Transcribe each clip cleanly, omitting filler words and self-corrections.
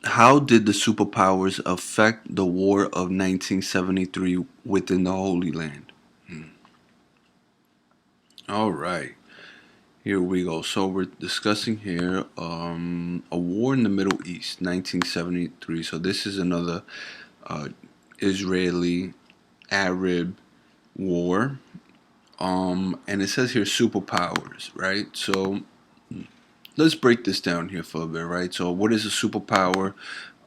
How did the superpowers affect the War of 1973 within the Holy Land? All right, here we go. So we're discussing here a war in the Middle East, 1973. So this is another uh, Israeli Arab war. And it says here superpowers, right? So let's break this down here for a bit, right? So what is a superpower?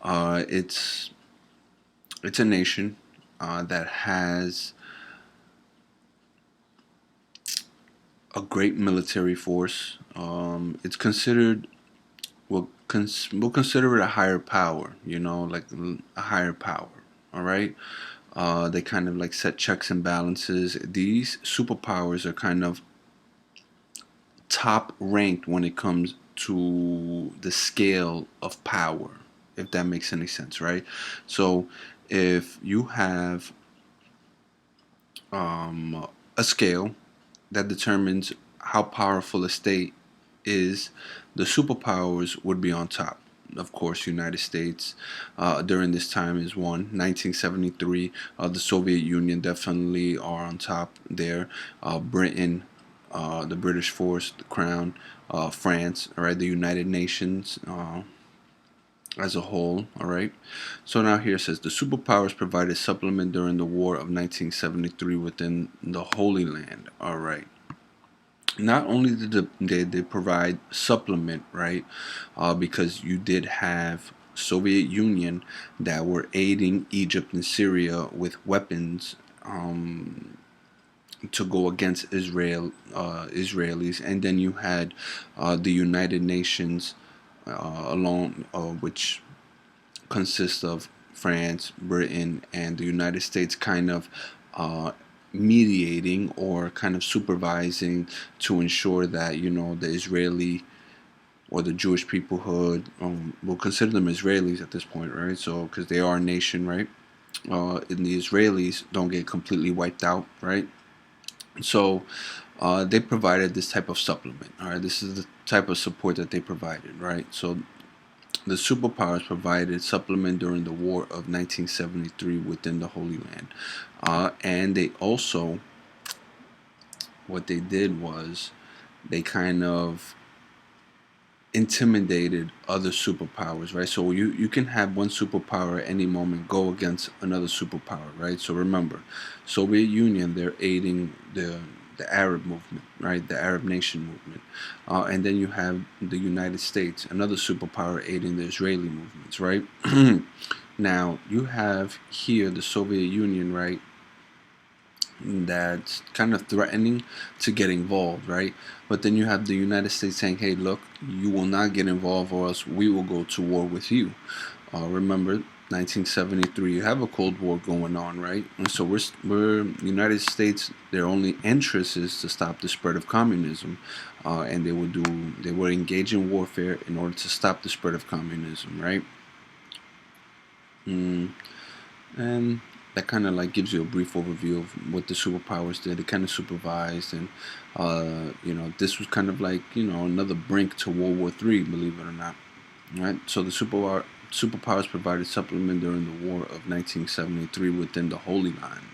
It's a nation that has a great military force. It's considered we'll consider it a higher power, like a higher power. All right. They kind of like set checks and balances. These superpowers are kind of top ranked when it comes to the scale of power, if that makes any sense, right? So if you have a scale that determines how powerful a state is, the superpowers would be on top. Of course, United States during this time is one. 1973, the Soviet Union definitely are on top there. Britain, the British force, the Crown, France, all right, the United Nations as a whole, all right. So now here it says the superpowers provided supplement during the War of 1973 within the Holy Land, all right. Not only did they provide supplement, right, because you did have Soviet Union that were aiding Egypt and Syria with weapons to go against Israelis, and then you had the United Nations alone, which consists of France, Britain, and the United States, kind of uh, mediating or kind of supervising to ensure that the Israeli or the Jewish peoplehood, we'll consider them Israelis at this point, right? So because they are a nation, right? And the Israelis don't get completely wiped out, right? So they provided this type of supplement. All right, this is the type of support that they provided, right? So the superpowers provided supplement during the War of 1973 within the Holy Land, and they also, what they did was, they kind of intimidated other superpowers, right? So you can have one superpower at any moment go against another superpower, right? So remember, Soviet Union, they're aiding the Arab movement, right? The Arab nation movement, and then you have the United States, another superpower aiding the Israeli movements, right? Now you have here the Soviet Union, right? That's kind of threatening to get involved, right? But then you have the United States saying, "Hey, look, you will not get involved, or else we will go to war with you." Remember, 1973, you have a Cold War going on, right? And so we're United States. Their only interest is to stop the spread of communism, and they will engage in warfare in order to stop the spread of communism, right? Mm. And that kind of like gives you a brief overview of what the superpowers did. They kind of supervised, and this was kind of like another brink to World War III, believe it or not. Right. So the superpowers provided supplement during the War of 1973 within the Holy Land.